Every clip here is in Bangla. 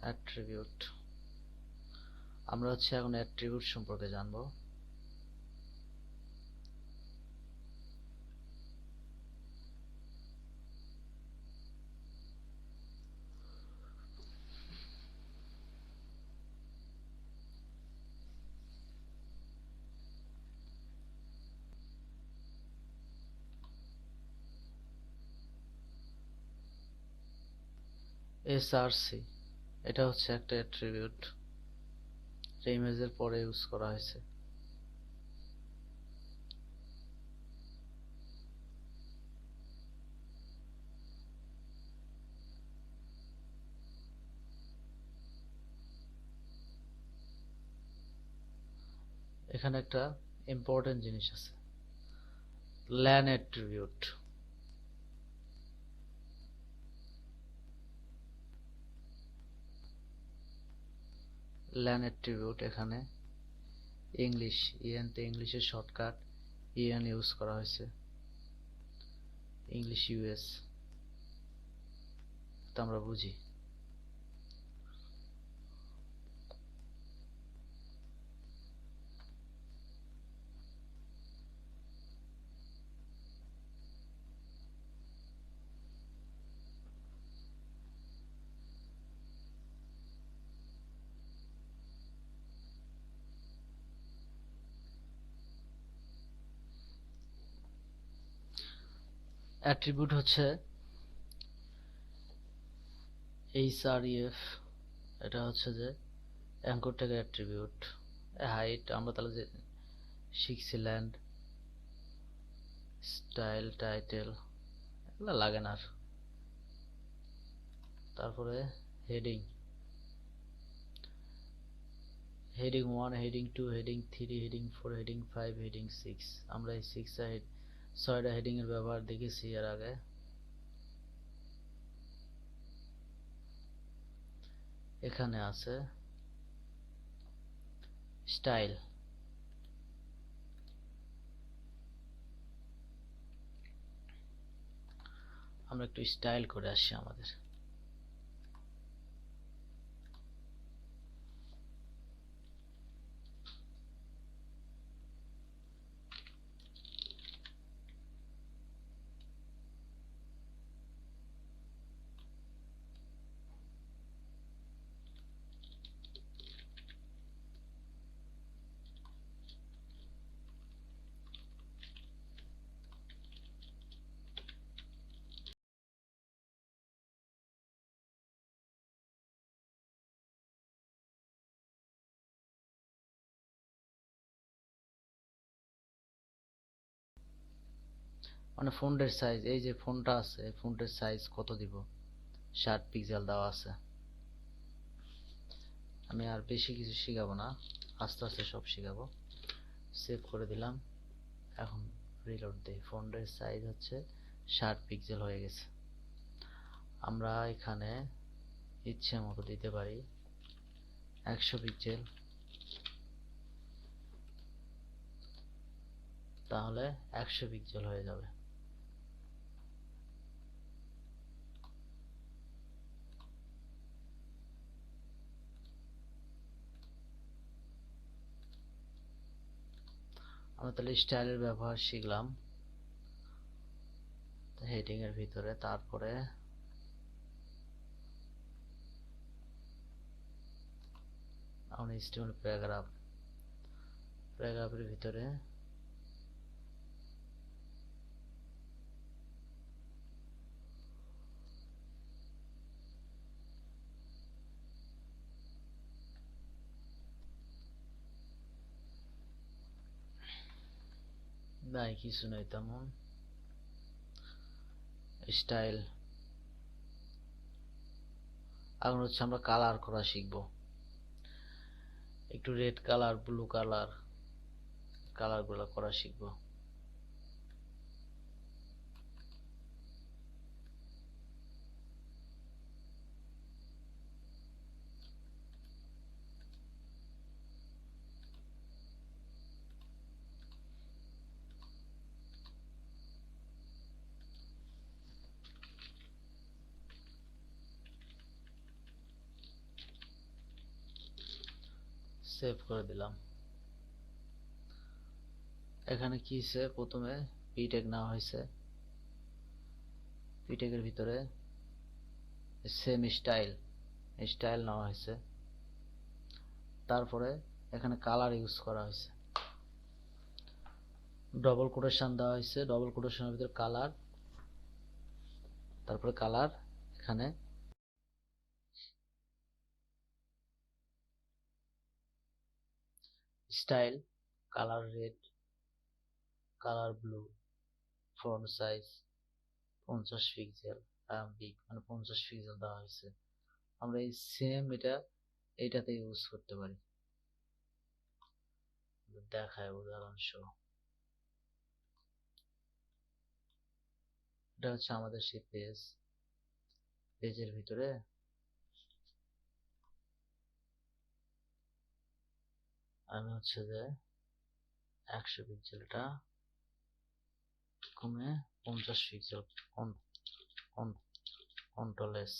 অ্যাট্রিবিউট। আমরা এখন অ্যাট্রিবিউট সম্পর্কে জানবো। এসআরসি এটা হচ্ছে একটা অ্যাট্রিবিউট, ইমেজের পরে ইউজ করা হয়েছে। এখানে একটা ইম্পর্টেন্ট জিনিস আছে, ল্যান অ্যাট্রিবিউট। ল্যান অ্যাট্রিবিউট এখানে ইংলিশ, ইএনতে ইংলিশের শর্টকাট ইএন ইউজ করা হয়েছে, ইংলিশ ইউএস, তা আমরা বুঝি। অ্যাট্রিবিউট হচ্ছে এইচআরইএফ, এটা হচ্ছে যে অ্যাঙ্কর ট্যাগের অ্যাট্রিবিউট। হাইট আমরা তাহলে যে শিখছি, ল্যান্ড, স্টাইল, টাইটেল, এগুলো লাগে না আর। তারপরে heading, heading 1, heading 2, heading 3, heading 4, heading 5, heading 6। আমরা এই 6টা হেডিং এর ব্যবহার দেখেছি এর আগে। এখানে আছে স্টাইল। আমরা একটু স্টাইল করে আসি আমাদের। মানে ফন্টের সাইজ, এই যে ফন্টটা আছে, ফন্টের সাইজ কত দিব, 60 পিক্সেল দেওয়া আছে। আমি আর বেশি কিছু শিখাবো না, আস্তে আস্তে সব শিখাবো। সেভ করে দিলাম, এখন রিলোড দেই। ফন্টের সাইজ হচ্ছে 60 পিক্সেল হয়ে গেছে। আমরা এখানে ইচ্ছে মতো দিতে পারি 100 পিক্সেল, তাহলে 100 পিক্সেল হয়ে যাবে। আমরা তাহলে স্টাইলের ব্যবহার শিখলাম হেডিং এর ভিতরে। তারপরে আমরা HTML প্যারাগ্রাফের ভিতরে নাই, কিছু নাই তেমন। স্টাইল। এখন আমরা কালার করা শিখবো, একটু রেড কালার, ব্লু কালার, কালারগুলো করা শিখবো। সেভ করে দিলাম। এখানে কি হয়েছে, প্রথমে পি ট্যাগ নেওয়া হয়েছে, পি ট্যাগের ভিতরে সেম স্টাইল নেওয়া হয়েছে, তারপরে এখানে কালার ইউজ করা হয়েছে, ডবল কোটেশন দেওয়া হয়েছে, ডবল কোটেশনের ভিতরে কালার, তারপরে কালার, এখানে style, colour red, colour blue, font size 50 pixel, big মানে 50 পিক্সেল দেওয়া হয়েছে। আমরা এই সেম এইটাতে ইউজ করতে পারি, দেখায় উদাহরণ সহ। এটা হচ্ছে আমাদের সেই পেজের ভিতরে আমি হচ্ছে যে 100 পিক্সেল, এটা কমে 50 পিক্সেল, কন্ট্রোল এস,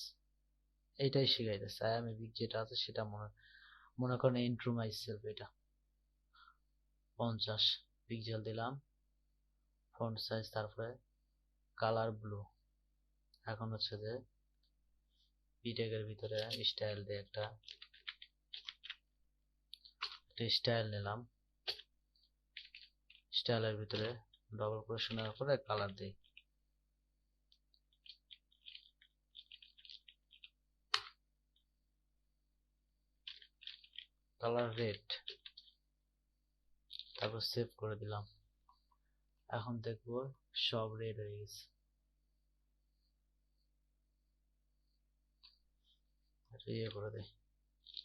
এইটাই শিখাইতেছে। আমি যেটা আছে সেটা মনে করেন ইন্ট্রো মাই সেলফ, এটা 50 পিক্সেল দিলাম, ফন্ট সাইজ, তারপরে কালার ব্লু। এখন হচ্ছে যে পি ট্যাগের ভিতরে স্টাইল দিয়ে একটা স্টাইল নিলাম, স্টাইলের ভিতরে ডবল কোটেশন নেওয়ার পরে কালার দিই, কালার রেড, তারপর সেভ করে দিলাম। এখন দেখবো সব রেড হয়ে গেছে। ইয়ে করে দেই,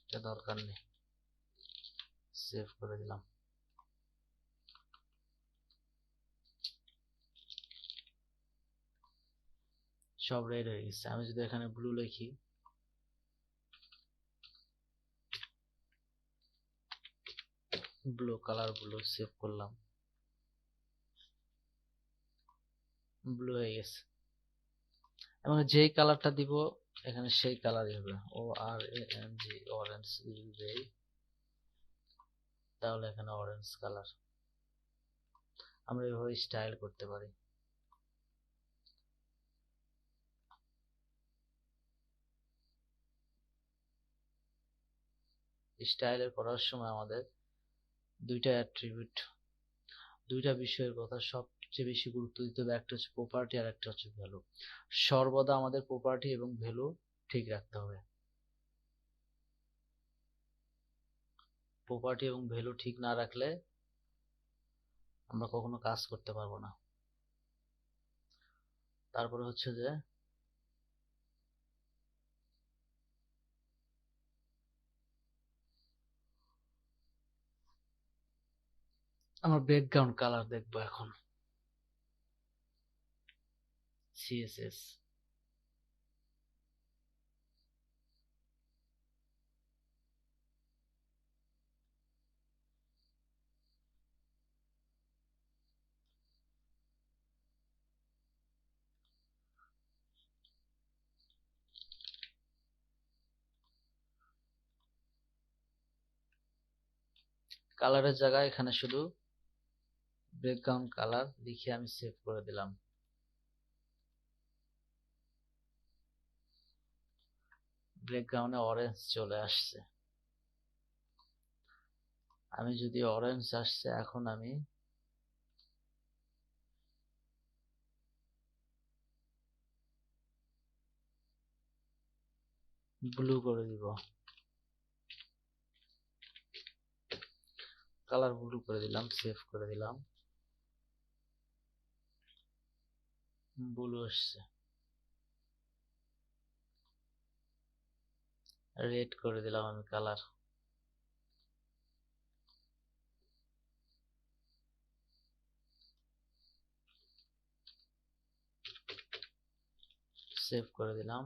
এটা দরকার নেই, সেভ করে দিলাম। সব রেড হয়ে গেছে। আমি যদি এখানে ব্লু লিখি, ব্লু, কালার ব্লু, সেভ করলাম, ব্লু হয়ে গেছে। এবং যেই কালারটা দিব এখানে সেই কালারই হবে, ORANG, অরেঞ্জ যদি দেই তাহলে এখানে অরেঞ্জ কালার। আমরা এইভাবে স্টাইল করতে পারি। স্টাইলের করার সময় আমাদের দুইটা বিষয়ের কথা সবচেয়ে বেশি গুরুত্ব দিতে হবে। একটা হচ্ছে প্রপার্টি আর একটা হচ্ছে ভ্যালু। সর্বদা আমাদের প্রপার্টি এবং ভ্যালু ঠিক রাখতে হবে। প্রপার্টি এবং ভ্যালু ঠিক না রাখলে আমরা কখনো কাজ করতে পারবো না। তারপরে হচ্ছে যে আমার ব্যাকগ্রাউন্ড কালার দেখবো এখন, CSS, কালারের জায়গায় এখানে শুধু ব্যাকগ্রাউন্ড কালার লিখে আমি সেভ করে দিলাম। ব্যাকগ্রাউন্ডে অরেঞ্জ চলে আসছে। আমি যদি অরেঞ্জ আসছে, এখন আমি ব্লু করে দিব, কালার ব্লু করে দিলাম, সেভ করে দিলাম, ব্লু আসছে। রেড করে দিলাম আমি কালার, সেভ করে দিলাম,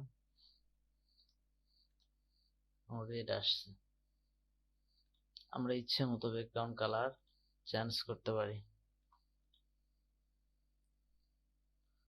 রেড আসছে। আমরা ইচ্ছে মতো ব্যাকগ্রাউন্ড কালার চেঞ্জ করতে পারি।